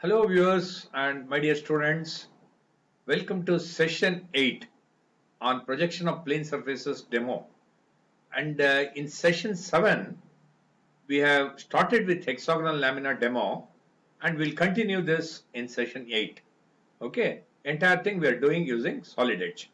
Hello viewers and my dear students, welcome to session 8 on projection of plane surfaces demo. And in session 7, we have started with hexagonal lamina demo and we'll continue this in session 8. Okay, entire thing we are doing using solid edge.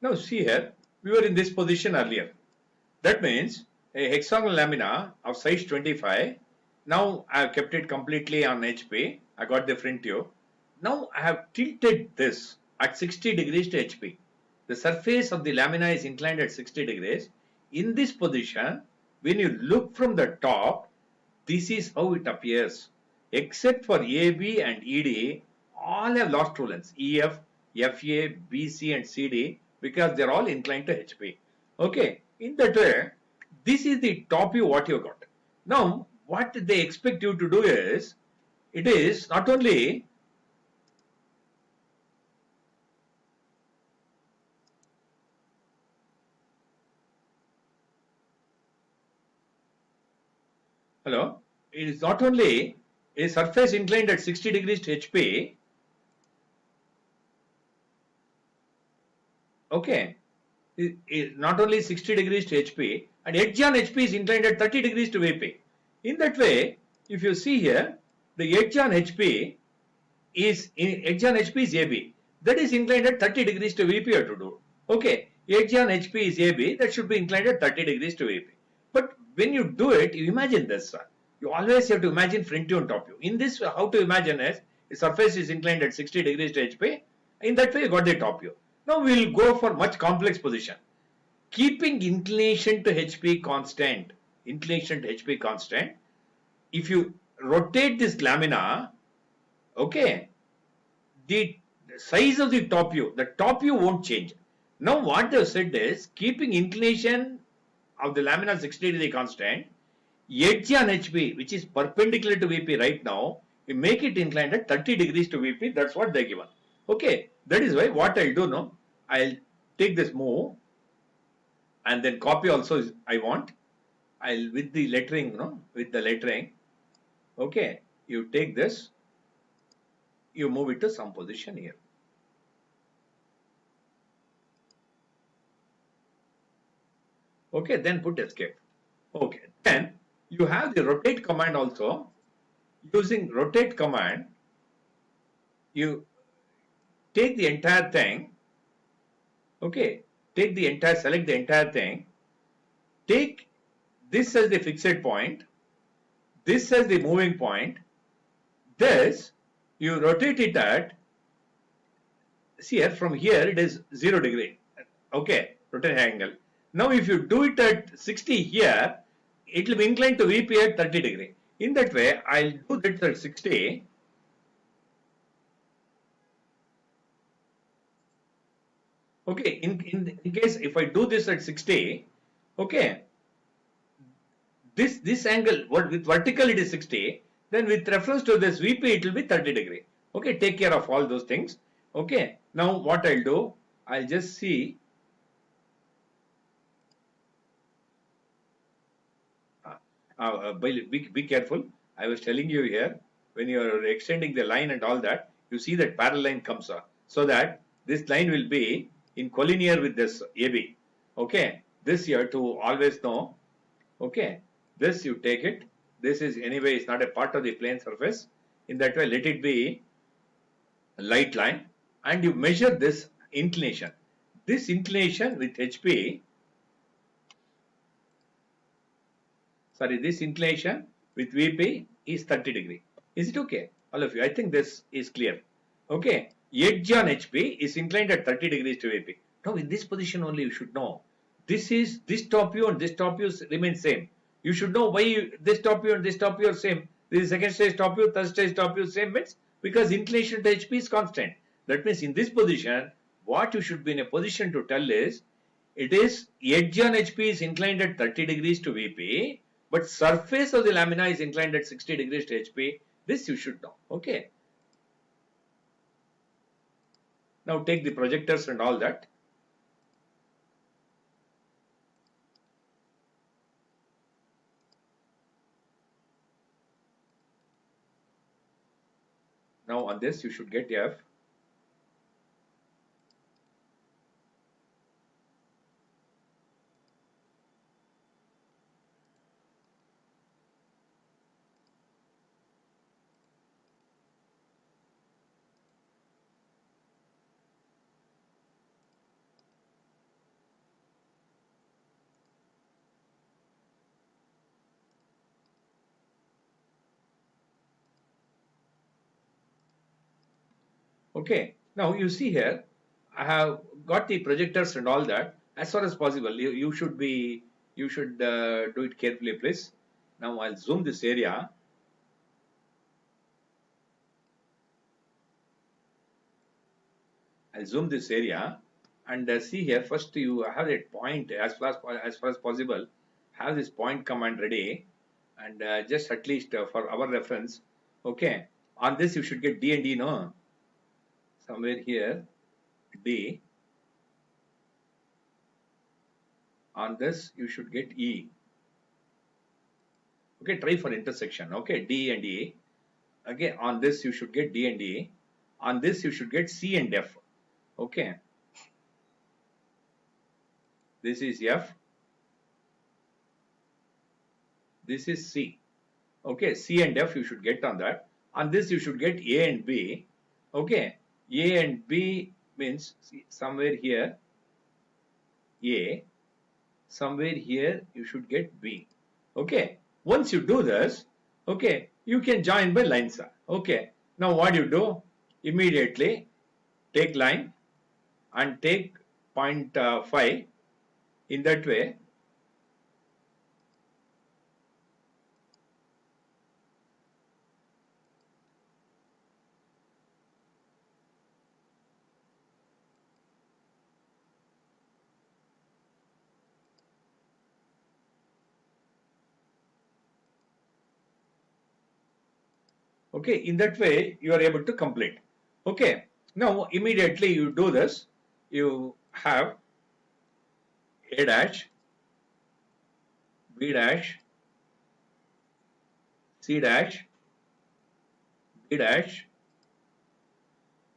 Now see here, we were in this position earlier. That means a hexagonal lamina of size 25. Now I have kept it completely on HP. I got the front tube. Now I have tilted this at 60 degrees to HP. The surface of the lamina is inclined at 60 degrees. In this position, when you look from the top, this is how it appears. Except for AB and ED, all have lost true lengths. EF, FA, BC and CD because they are all inclined to HP. Okay, in that way, this is the top view what you got. Now, what they expect you to do is, it is not only hello, it is not only a surface inclined at 60 degrees to HP. Okay, not only 60 degrees to HP and edge on HP is inclined at 30 degrees to VP. In that way, if you see here, the edge on HP is AB. That is inclined at 30 degrees to VP to do. Okay, edge on HP is AB. That should be inclined at 30 degrees to VP. But when you do it, you imagine this. You always have to imagine front view and top view. In this, how to imagine is the surface is inclined at 60 degrees to HP. In that way, you got the top view. Now we will go for much complex position. Keeping inclination to HP constant, if you rotate this lamina, okay, the size of the top view won't change. Now what they have said is, keeping inclination of the lamina 60 degree constant, edge on HP, which is perpendicular to VP right now, we make it inclined at 30 degrees to VP. That's what they given. Okay, that is why what I'll do now, I'll take this move and then copy also is I want. I'll with the lettering, okay, you take this, you move it to some position here. Okay, then put escape. Okay, then you have the rotate command also. Using rotate command, you take the entire thing. Okay, select the entire thing. Take this as the fixed point, this as the moving point. This you rotate it at, see here, from here it is 0 degree. Okay, rotate angle. Now if you do it at 60 here, it will be inclined to VP at 30 degree. In that way, I'll do that at 60. Okay, in case if I do this at 60, okay, this angle, with vertical it is 60, then with reference to this VP it will be 30 degree. Okay, take care of all those things. Okay, now what I'll do, I'll just see. Be careful. I was telling you here, when you are extending the line and all that, you see that parallel line comes up, so that this line will be in collinear with this AB. Okay, this you have to always know. Okay, this you take it. This is anyway, it's not a part of the plane surface. In that way, let it be a light line, and you measure this inclination. This inclination with HP. Sorry, this inclination with VP is 30 degree. Is it okay? All of you, I think this is clear. Okay, edge on HP is inclined at 30 degrees to VP. Now in this position only you should know, this top view and this top view remain same. You should know why this top view and this top view are same. This is second stage top view, third stage top view same means because inclination to HP is constant. That means in this position, what you should be in a position to tell is, it is edge on HP is inclined at 30 degrees to VP, but surface of the lamina is inclined at 60 degrees to HP. This you should know. Okay. Now take the projectors and all that. Now on this you should get F. Okay, now you see here, I have got the projectors and all that. As far as possible, you should do it carefully, please. Now I'll zoom this area. I'll zoom this area and see here. First, you have a point as far as possible. Have this point command ready, and just at least for our reference. Okay, on this you should get D and D, no? Somewhere here, D. On this you should get E. Okay, try for intersection. Okay, D and E. Okay, on this you should get D and E. On this you should get C and F. Okay, this is F. This is C. Okay, C and F you should get on that. On this you should get A and B. Okay, A and B means somewhere here A, somewhere here you should get B. Okay, once you do this, okay, you can join by lines. Okay, now what you do? Immediately take line and take 0.5 in that way. Okay, in that way you are able to complete. Okay, now immediately you do this. You have A dash, B dash, C dash, B dash,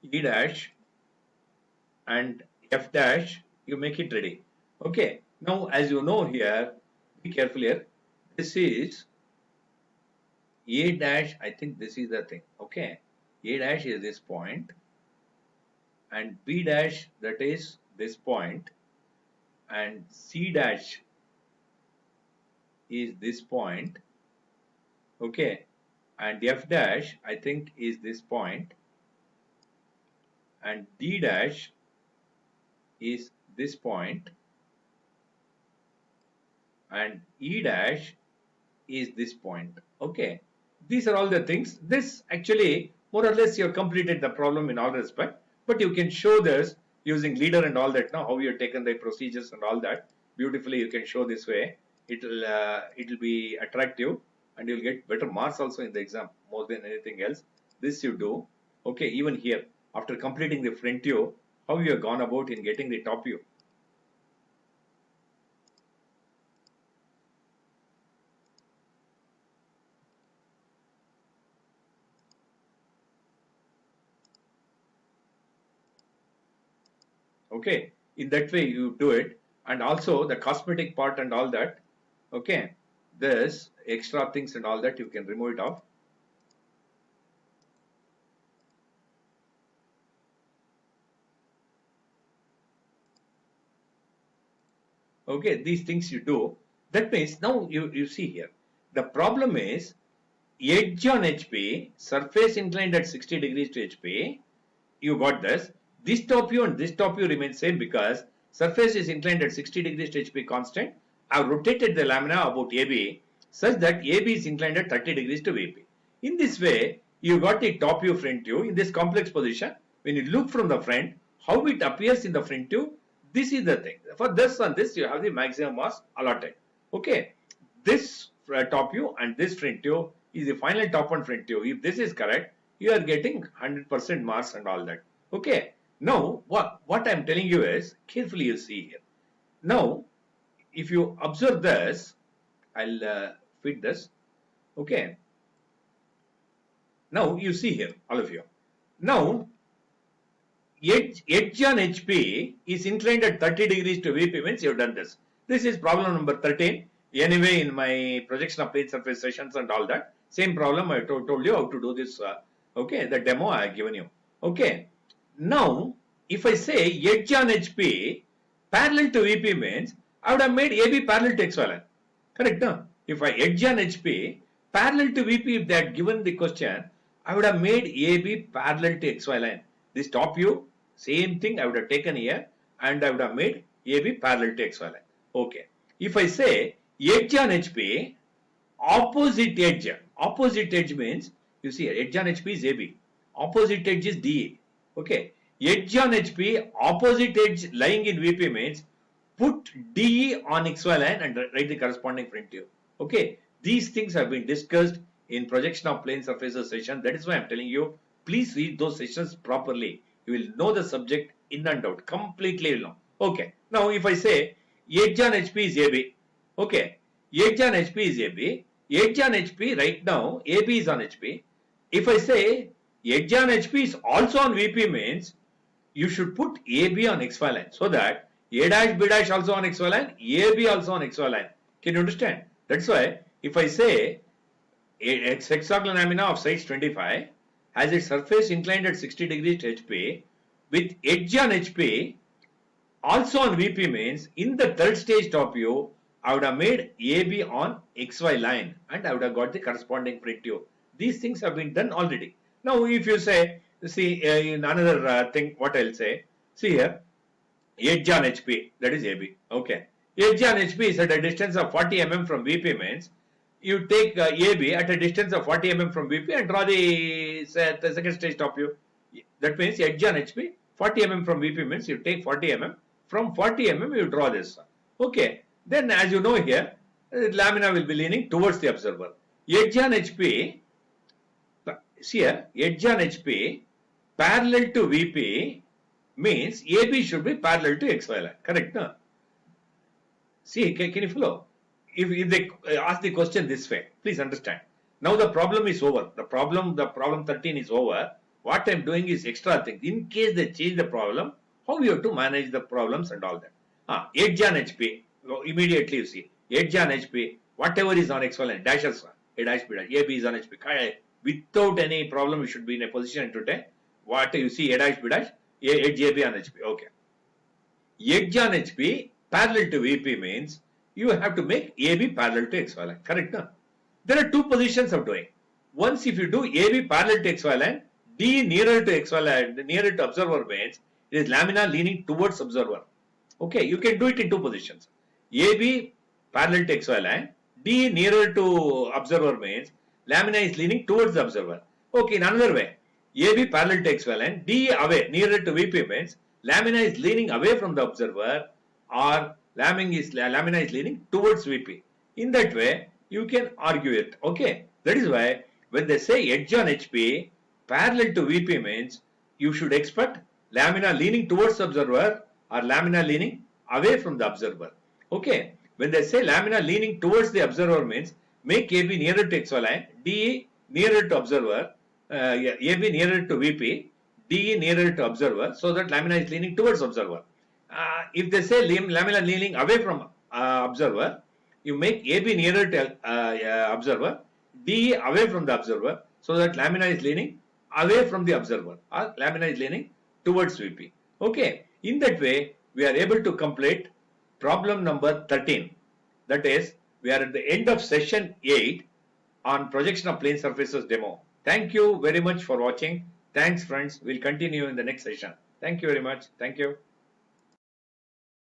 E dash, and F dash. You make it ready. Okay, now as you know here, be careful here. This is A dash. I think this is the thing. Okay, A dash is this point, and B dash, that is this point, and C dash is this point. Okay, and F dash I think is this point, and D dash is this point, and E dash is this point. Okay, these are all the things. This actually more or less you have completed the problem in all respect, but you can show this using leader and all that. Now how you have taken the procedures and all that beautifully you can show this way. It'll be attractive and you'll get better marks also in the exam more than anything else. This you do. Okay, even here after completing the front view, how you have gone about in getting the top view. Okay, in that way you do it, and also the cosmetic part and all that. Okay, this extra things and all that you can remove it off. Okay, these things you do. That means now you see here the problem is edge on HP, surface inclined at 60 degrees to HP. You got this. This top view and this top view remain same because surface is inclined at 60 degrees to HP constant. I have rotated the lamina about AB such that AB is inclined at 30 degrees to VP. In this way, you got the top view, front view in this complex position. When you look from the front, how it appears in the front view, this is the thing. For this and this, you have the maximum mass allotted. Okay, this top view and this front view is the final top and front view. If this is correct, you are getting 100% marks and all that. Okay, Now, what I'm telling you is, carefully you see here. Now, if you observe this, I'll feed this. Okay. Now, you see here, all of you. Now, edge on HP is inclined at 30 degrees to VP, means you've done this. This is problem number 13. Anyway, in my projection of plane surface sessions and all that, same problem I told you how to do this. Okay, the demo I have given you. Okay. Now, if I say edge on HP parallel to VP means I would have made AB parallel to XY line. Correct? No? If I edge on HP parallel to VP, if they had given the question, I would have made AB parallel to XY line. This top view, same thing I would have taken here and I would have made AB parallel to XY line. Okay. If I say edge on HP, opposite edge means, you see edge on HP is AB, opposite edge is DA. Okay. Edge on HP, opposite edge lying in VP means put DE on XY line and write the corresponding front view. Okay. These things have been discussed in projection of plane surfaces session. That is why I am telling you, please read those sessions properly. You will know the subject in and out. Completely will know. Okay. Now, if I say edge on HP is AB. Okay. Edge on HP is AB. Edge on HP right now, AB is on HP. If I say edge on HP is also on VP means you should put AB on XY line so that A dash B dash also on XY line, AB also on XY line. Can you understand? That's why if I say a hexagonal lamina of size 25 has its surface inclined at 60 degrees to HP with edge on HP also on VP means in the third stage top view I would have made AB on XY line and I would have got the corresponding front view. These things have been done already. Now if you say, see in another thing what I'll say, see here edge on HP, that is AB. Okay. Edge on HP is at a distance of 40 mm from VP means you take AB at a distance of 40 mm from VP and draw the second stage top view. That means edge on HP, 40 mm from VP means you take 40 mm. From 40 mm you draw this. Okay. Then as you know here, lamina will be leaning towards the observer. Edge on HP, see here, edge on HP parallel to VP means AB should be parallel to XY line. Correct? No? See, can you follow? If they ask the question this way, please understand. Now the problem is over. The problem 13 is over. What I am doing is extra things. In case they change the problem, how you have to manage the problems and all that. Edge on HP. Immediately you see. Edge on HP. Whatever is on XY line. Dashes. A dash B dash. AB is on HP. Without any problem, you should be in a position to take. What you see, A dash B dash. Edge AB on HP. Okay. Edge on HP parallel to VP means you have to make AB parallel to XY line. Correct? No? There are two positions of doing. Once if you do AB parallel to XY line, D nearer to XY line, nearer to observer means it is lamina leaning towards observer. Okay, you can do it in two positions. AB parallel to XY line, D nearer to observer means lamina is leaning towards the observer. Okay, in another way, AB parallel to XY line, D away, nearer to VP means lamina is leaning away from the observer or lamina is leaning towards VP. In that way, you can argue it. Okay, that is why when they say edge on HP parallel to VP means you should expect lamina leaning towards observer or lamina leaning away from the observer. Okay, when they say lamina leaning towards the observer means make AB nearer to XY line, DE nearer to observer, AB nearer to VP, DE nearer to observer, so that lamina is leaning towards observer. If they say lamina leaning away from observer, you make AB nearer to observer, DE away from the observer, so that lamina is leaning away from the observer or lamina is leaning towards VP. Okay, in that way we are able to complete problem number 13. That is, we are at the end of session 8 on projection of plane surfaces demo. Thank you very much for watching. Thanks friends. We'll continue in the next session. Thank you very much. Thank you.